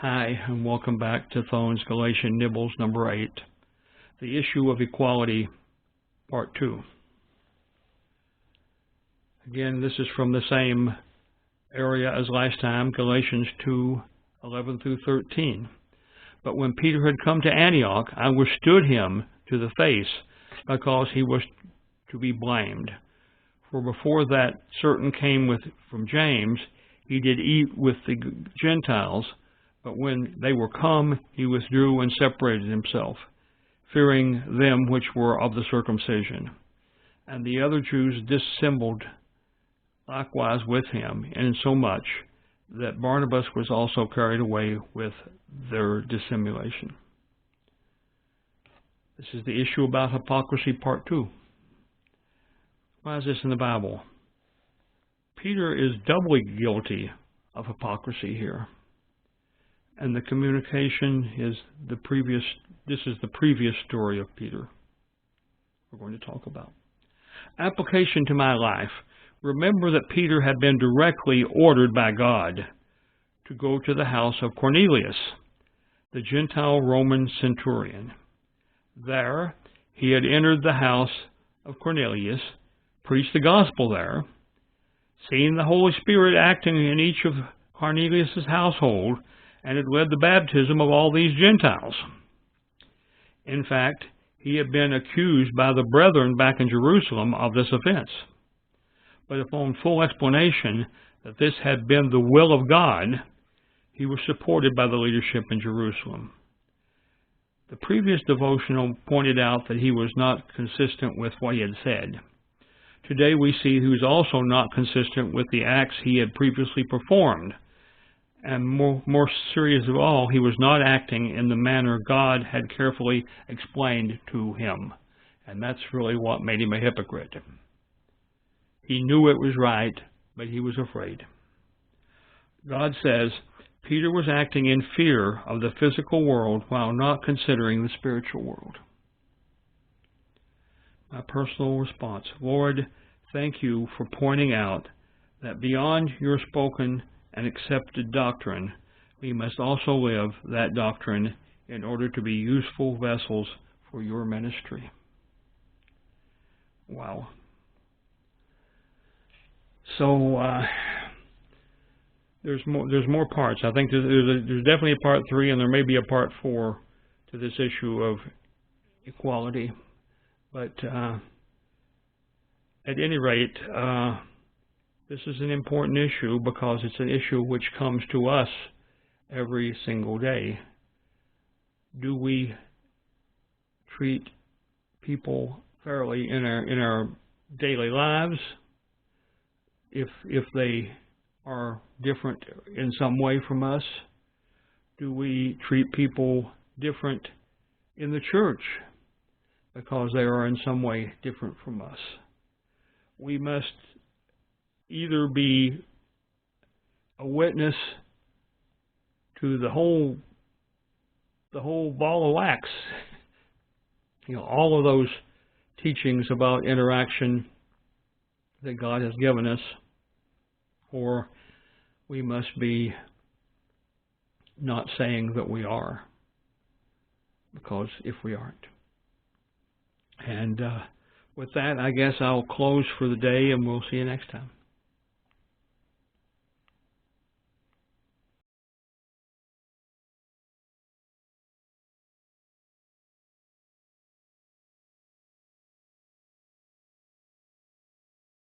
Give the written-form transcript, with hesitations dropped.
Hi, and welcome back to Thone's Galatians Nibbles number 8, the issue of equality, part 2. Again, this is from the same area as last time, Galatians 2:11 through 13. But when Peter had come to Antioch, I withstood him to the face, because he was to be blamed. For before that certain came from James, he did eat with the Gentiles. But when they were come, he withdrew and separated himself, fearing them which were of the circumcision. And the other Jews dissembled likewise with him, insomuch that Barnabas was also carried away with their dissimulation. This is the issue about hypocrisy, part 2. Why is this in the Bible? Peter is doubly guilty of hypocrisy here. And the communication is this is the previous story of Peter we're going to talk about. Application to my life. Remember that Peter had been directly ordered by God to go to the house of Cornelius, the Gentile Roman centurion. There, he had entered the house of Cornelius, preached the gospel there, seen the Holy Spirit acting in each of Cornelius' household, and had led the baptism of all these Gentiles. In fact, he had been accused by the brethren back in Jerusalem of this offense. But upon full explanation that this had been the will of God, he was supported by the leadership in Jerusalem. The previous devotional pointed out that he was not consistent with what he had said. Today we see he was also not consistent with the acts he had previously performed. And more serious of all, he was not acting in the manner God had carefully explained to him. And that's really what made him a hypocrite. He knew it was right, but he was afraid. God says Peter was acting in fear of the physical world while not considering the spiritual world. My personal response: Lord, thank you for pointing out that beyond your spoken and accepted doctrine, we must also live that doctrine in order to be useful vessels for your ministry. Wow. So there's more parts. I think there's definitely a part 3, and there may be a part 4 to this issue of equality. But at any rate, this is an important issue because it's an issue which comes to us every single day. Do we treat people fairly in our daily lives? If they are different in some way from us? Do we treat people different in the church because they are in some way different from us? We must either be a witness to the whole ball of wax, all of those teachings about interaction that God has given us, or we must be not saying that we are, because if we aren't. And with that, I guess I'll close for the day, and we'll see you next time.